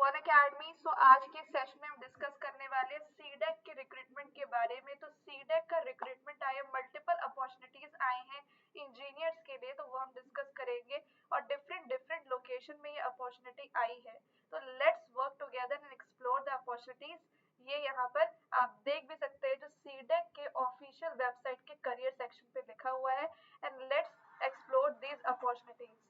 One academy. सो आज के session में हम डिस्कस करने वाले सीडेक के रिक्रूटमेंट के बारे में। तो सीडेक का रिक्रूटमेंट आया, मल्टीपल अपॉर्चुनिटीज आए हैं इंजीनियर्स के लिए, तो वो हम डिस्कस करेंगे और डिफरेंट डिफरेंट लोकेशन में ये अपॉर्चुनिटी आई है। तो let's work together and explore the opportunities. ये यहाँ पर आप देख भी सकते हैं जो सीडेक के ऑफिशियल वेबसाइट के करियर सेक्शन पे लिखा हुआ है। And let's explore these opportunities.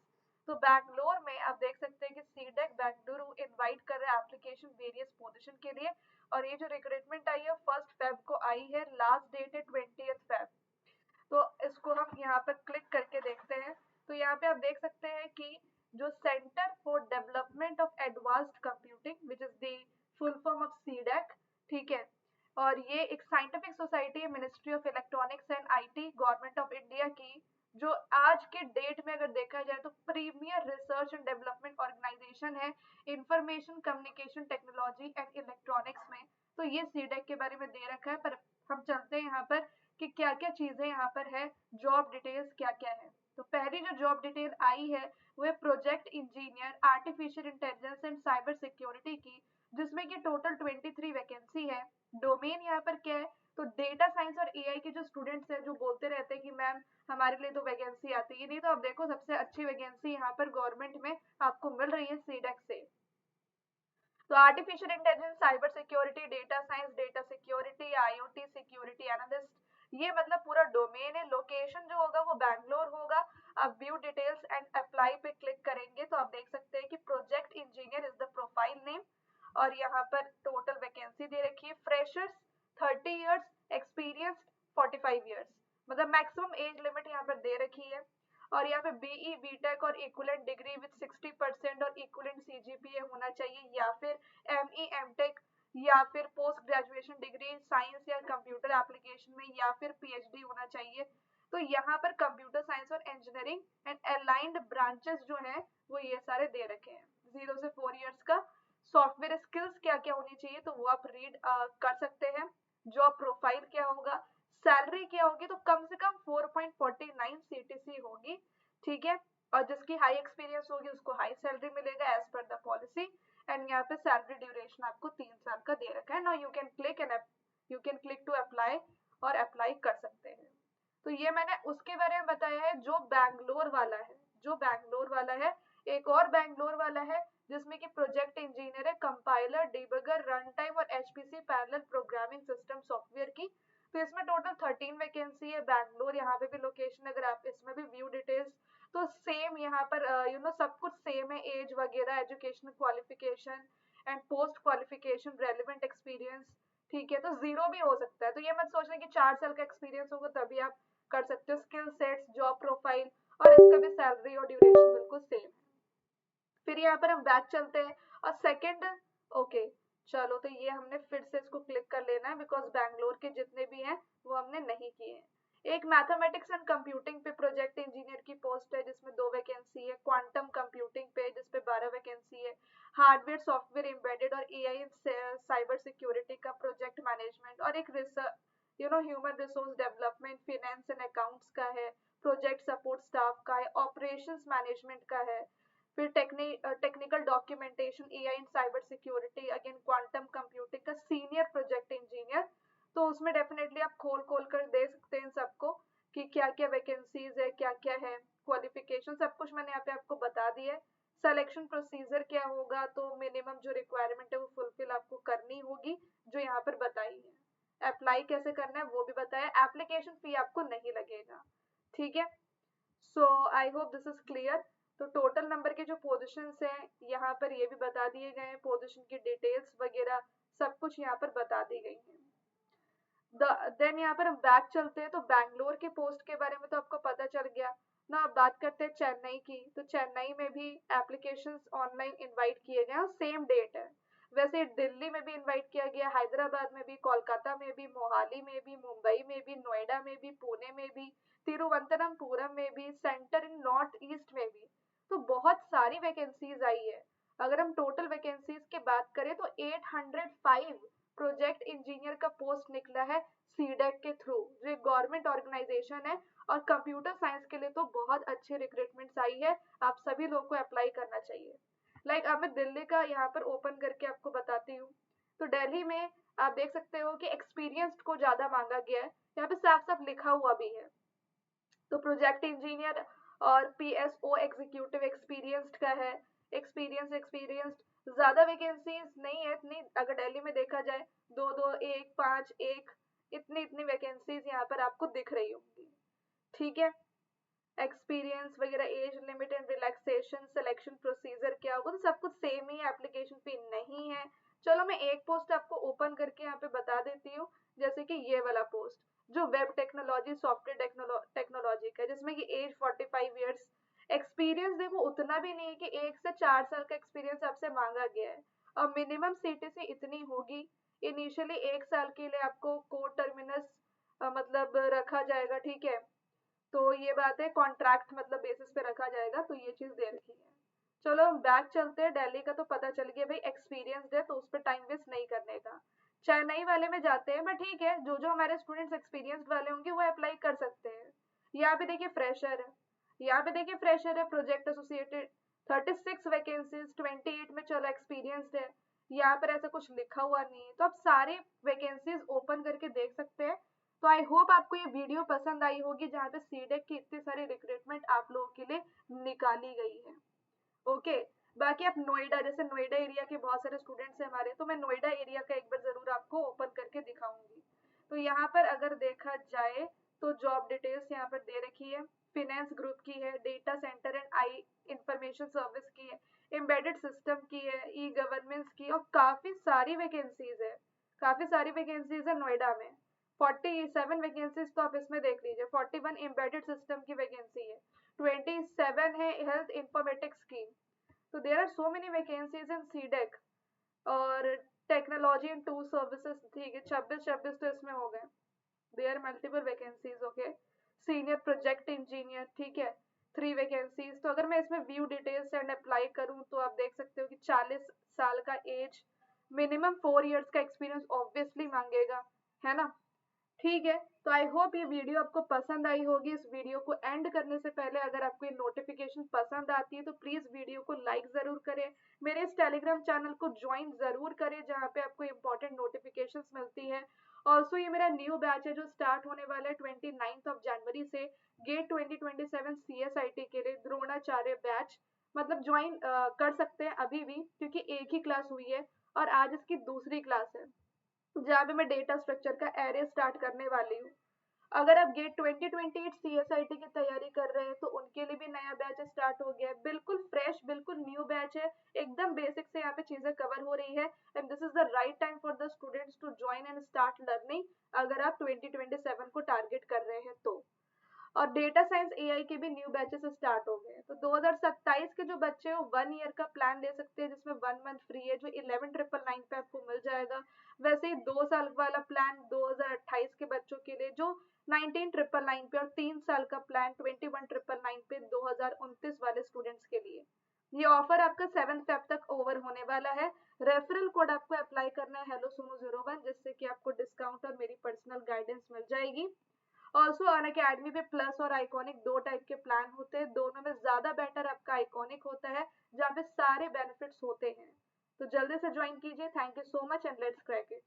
तो बैंगलोर में आप देख सकते हैं कि सीडेक बेंगलुरु इनवाइट कर रहा है एप्लीकेशन वेरियस पोजीशन के लिए। और ये जो रिक्रूटमेंट आई है 1 फेब को आई है, लास्ट डेट है 20 फेब। तो इसको हम यहाँ पर क्लिक करके देखते हैं। तो यहाँ पे आप देख सकते हैं कि जो centre for development of advanced computing which is the full form of CDAC, ठीक है। और ये एक साइंटिफिक सोसाइटी है, ministry of electronics and IT, government of India की, जो आज के डेट में अगर देखा जाए तो premier research and development organisation है information communication technology and electronics में। तो ये सीडेक के बारे में दे रखा है। पर हम चलते हैं यहाँ पर कि क्या क्या चीजें यहाँ पर है, जॉब डिटेल्स क्या क्या है। तो पहली जो जॉब डिटेल आई है वो है project engineer artificial intelligence and cyber security की, जिसमें कि टोटल 23 वैकेंसी है। डोमेन यहाँ पर क्या है, तो डेटा साइंस और एआई के जो स्टूडेंट्स हैं जो बोलते रहते हैं कि मैम हमारे लिए तो वैकेंसी आती ही नहीं, तो अब देखो सबसे अच्छी वैकेंसी यहाँ पर गवर्नमेंट में आपको मिल रही है सीडेक से। तो artificial intelligence, cyber security, data science, data security, IoT security analyst, ये मतलब पूरा डोमेन है। लोकेशन जो होगा वो बैंगलोर होगा। अब व्यू डिटेल्स एंड अप्लाई पे क्लिक करेंगे तो आप देख सकते हैं कि project engineer is the profile name. और यहाँ पर टोटल वैकेंसी दे रखी है। फ्रेशर्स 30 इयर्स, एक्सपीरियंस्ड 45 इयर्स, मतलब मैक्सिमम एज लिमिट यहाँ पर दे रखी है। और यहाँ पे बीई बीटेक और इक्विवेलेंट डिग्री विद 60% और इक्विवेलेंट सीजीपीए होना चाहिए, या फिर एमई एमटेक या फिर पोस्ट ग्रेजुएशन डिग्री साइंस या कंप्यूटर एप्लीकेशन में, या फिर पीएचडी होना चाहिए। तो यहाँ पर कंप्यूटर साइंस और इंजीनियरिंग एंड अलाइंड ब्रांचेस जो हैं वो ये सारे दे रखे हैं। 0 से 4 इयर्स का सॉफ्टवेयर स्किल्स क्या क्या होनी चाहिए तो वो आप रीड कर सकते हैं। जॉब प्रोफाइल क्या होगा, सैलरी क्या होगी, तो कम से कम 4.49 सीटीसी होगी, ठीक है। और जिसकी हाई एक्सपीरियंस होगी उसको हाई सैलरी मिलेगा as per the policy. And यहाँ पे सैलरी ड्यूरेशन आपको 3 साल का दे रखा है। Now you can click to apply और अप्लाई कर सकते हैं। तो ये मैंने उसके बारे में बताया है जो बैंगलोर वाला है। जो बैंगलोर वाला है, एक और बैंगलोर वाला है जिसमें कि प्रोजेक्ट इंजीनियर है, कंपाइलर, डिबगर, रन टाइम और HPC parallel programming system software की। तो इसमें टोटल 13 वैकेंसी है बैंगलोर। यहाँ पे भी लोकेशन अगर आप इसमें भी व्यू डिटेल्स, तो सेम यहाँ पर सब कुछ सेम है, एज वगैरह, educational qualification and post qualification, relevant experience, ठीक है। तो 0 भी हो सकता है, तो ये मत सोचना कि 4 साल का एक्सपीरियंस होगा तभी आप कर सकते हो। स्किल सेट्स, जॉब प्रोफाइल और इसका भी सैलरी और ड्यूरेशन बिल्कुल सेम है। फिर यहाँ पर हम बैक चलते हैं और सेकंड, ओके चलो, तो ये हमने फिर से इसको क्लिक कर लेना है बिकॉज बैंगलोर के जितने भी हैं वो हमने नहीं किए हैं। एक मैथमेटिक्स एंड कंप्यूटिंग पे प्रोजेक्ट इंजीनियर की पोस्ट है जिसमें 2 वैकेंसी है। क्वांटम कंप्यूटिंग पे जिसपे 12 वैकेंसी है। हार्डवेयर सॉफ्टवेयर एम्बेडेड और एआई साइबर सिक्योरिटी का प्रोजेक्ट मैनेजमेंट, और एक research human resource development, finance and accounts का है। प्रोजेक्ट सपोर्ट स्टाफ का है, ऑपरेशंस मैनेजमेंट का है। फिर technical documentation, AI and cyber security, again quantum computing का सीनियर प्रोजेक्ट इंजीनियर। तो उसमें डेफिनेटली आप खोल खोल कर दे सकते हैं सबको कि क्या क्या वैकेंसीज है, क्या क्या है, क्वालिफिकेशन, सब कुछ मैंने यहाँ पे आपको बता दिया है। सिलेक्शन प्रोसीजर क्या होगा, तो मिनिमम जो रिक्वायरमेंट है वो फुलफिल आपको करनी होगी जो यहाँ पर बताई है। अप्लाई कैसे करना है वो भी बताया। एप्लीकेशन फी आपको नहीं लगेगा, ठीक है। So I hope this is clear. तो टोटल नंबर के जो पोजीशंस हैं यहाँ पर ये भी बता दिए गए हैं, पोजीशन की डिटेल्स वगैरह सब कुछ यहाँ पर बता दी गई है। देन यहाँ पर हम बैक चलते हैं तो बैंगलोर के पोस्ट के बारे में तो आपको पता चल गया ना। अब बात करते हैं चेन्नई की। तो चेन्नई में भी एप्लीकेशंस ऑनलाइन इनवाइट किए गए हैं और सेम डेट है। वैसे दिल्ली में भी इनवाइट किया गया, हैदराबाद में भी, कोलकाता में भी, मोहाली में भी, मुंबई में भी, नोएडा में भी, पुणे में भी, तिरुवनंतपुरम में भी, सेंटर इन नॉर्थ ईस्ट में भी। तो बहुत सारी वैकेंसीज आई है। अगर हम टोटल वैकेंसीज की बात करें तो 805 प्रोजेक्ट इंजीनियर का पोस्ट निकला है सीडेक के थ्रू, जो गवर्नमेंट ऑर्गेनाइजेशन है। और कंप्यूटर साइंस के लिए तो बहुत अच्छी रिक्रूटमेंट्स आई है, आप सभी लोगों को अप्लाई करना चाहिए। लाइक अब मैं दिल्ली का यहाँ पर ओपन करके आपको बताती हूँ। तो दिल्ली में आप देख सकते हो कि एक्सपीरियंस्ड को ज्यादा मांगा गया है, यहाँ पे साफ साफ लिखा हुआ भी है। तो प्रोजेक्ट इंजीनियर और पीएसओ एग्जीक्यूटिव एक्सपीरियंस्ड का है। एक्सपीरियंस्ड ज्यादा वैकेंसीज नहीं है इतनी, अगर दिल्ली में देखा जाए 2 2 1 5 1 इतनी इतनी वैकेंसीज यहाँ पर आपको दिख रही होंगी। ठीक है, एक्सपीरियंस वगैरह, age limit and relaxation, selection procedure क्या होगा, तो सब कुछ सेम ही एप्लीकेशन पे नहीं है। चलो मैं एक पोस्ट आपको ओपन करके यहाँ पे बता देती हूँ, जैसे कि ये वाला पोस्ट जो वेब टेक्नोलॉजी सॉफ्टवेयर टेक्नोलॉजी का, जिसमें कि एज 45 ईयर्स, एक्सपीरियंस देखो उतना भी नहीं है कि 1 से 4 साल का एक्सपीरियंस आपसे मांगा गया है। और मिनिमम सीटीसी इतनी होगी, इनिशियली 1 साल के लिए आपको कोड टर्मिनस मतलब रखा जाएगा। ठीक है, तो ये बात है, कॉन्ट्रैक्ट मतलब बेसिस पे रखा जाएगा, तो ये चीज दे रखी है। चलो हम बैक चलते हैं, दिल्ली का तो पता चल गया भाई एक्सपीरियंस है, तो उस पर टाइम वेस्ट नहीं करने का। चेन्नई वाले में जाते हैं, बट ठीक है, जो जो हमारे स्टूडेंट्स एक्सपीरियंस वाले होंगे वो अप्लाई कर सकते हैं। यहाँ पे देखिए फ्रेशर है, यहाँ पे देखिए फ्रेशर है, प्रोजेक्ट एसोसिएटेड 36 वैकेंसीज, 28 में चलो एक्सपीरियंस्ड है। यहाँ पर ऐसा कुछ लिखा हुआ नहीं है, तो आप सारी वैकेंसीज ओपन करके देख सकते हैं। तो आई होप आपको ये वीडियो पसंद आई होगी, जहाँ पे सीडेक की इतनी सारी रिक्रूटमेंट आप लोगों के लिए निकाली गई है। ओके, बाकी आप नोएडा, जैसे नोएडा एरिया के बहुत सारे स्टूडेंट्स हैं हमारे, तो मैं नोएडा एरिया का एक बार जरूर आपको ओपन करके दिखाऊंगी। तो यहाँ पर अगर देखा जाए तो जॉब डिटेल्स यहाँ पर दे रखी है, फिनेंस ग्रुप की है, data centre and I information service की है, एम्बेडेड सिस्टम की है, ई गवर्नेंस की, और काफी सारी वैकेंसीज है, काफी सारी वैकेंसीज है नोएडा में। 47 वैकेंसीज तो आप इसमें देख लीजिए, 41 एम्बेडेड सिस्टम की वैकेंसी है, 27 है हेल्थ इंफॉर्मेटिक्स की। तो there are so many vacancies in CDAC. और टेक्नोलॉजी एंड टू सर्विसेज, ठीक है, 26 तो इसमें हो गए। There multiple vacancies. Okay, senior project engineer, ठीक है, 3 वैकेंसीज। तो अगर मैं इसमें व्यू डिटेल्स एंड अप्लाई करूं तो आप देख सकते हो कि 40 साल का एज, मिनिमम 4 इयर्स का एक्सपीरियंस ऑब्वियसली मांगेगा, है ना। ठीक है, तो आई होप ये वीडियो आपको पसंद आई होगी। इस वीडियो को एंड करने से पहले अगर आपको ये नोटिफिकेशन पसंद आती है तो प्लीज वीडियो को लाइक जरूर करें, मेरे इस टेलीग्राम चैनल को ज्वाइन जरूर करें, जहाँ पे आपको इंपॉर्टेंट नोटिफिकेशंस मिलती है। ऑल्सो ये मेरा न्यू बैच है जो स्टार्ट होने वाला है 29 जनवरी से, गेट 2027 CSIT के लिए द्रोणाचार्य बैच, मतलब ज्वाइन कर सकते हैं अभी भी, क्योंकि एक ही क्लास हुई है और आज इसकी दूसरी क्लास है, जहाँ पे मैं डेटा स्ट्रक्चर का एरे स्टार्ट करने वाली हूँ। अगर आप गेट 2028 CSIT की तैयारी कर रहे हैं तो उनके लिए भी नया बैच स्टार्ट हो गया है, बिल्कुल फ्रेश, बिल्कुल न्यू बैच है, एकदम बेसिक से यहाँ पे चीजें कवर हो रही है। And this is the right time for the students to join and start learning, अगर आप 2027 को टारगेट कर रहे हैं तो। और डेटा साइंस एआई के भी न्यू बैचेस स्टार्ट हो गए हैं, तो 2027 के जो बच्चे हो 1 ईयर का प्लान ले सकते हैं, जिसमें 1 मंथ फ्री है, जो 11999 पे आपको मिल जाएगा। वैसे ही 2 साल वाला प्लान 2028 के बच्चों के लिए, जो 19999 पे, और 3 साल का प्लान 21999 पे 2029 वाले स्टूडेंट्स के लिए। ये ऑफर आपका 7 फेब तक ओवर होने वाला है। रेफरल कोड आपको अप्लाई करना है हेलो सोनू 01, जिससे कि आपको डिस्काउंट और मेरी पर्सनल गाइडेंस मिल जाएगी। ऑल्सो अनअकैडमी पे प्लस और आइकॉनिक 2 टाइप के प्लान होते हैं, दोनों में ज्यादा बेटर आपका आइकॉनिक होता है, जहाँ पे सारे बेनिफिट्स होते हैं। तो जल्दी से ज्वाइन कीजिए। Thank you so much and let's crack it.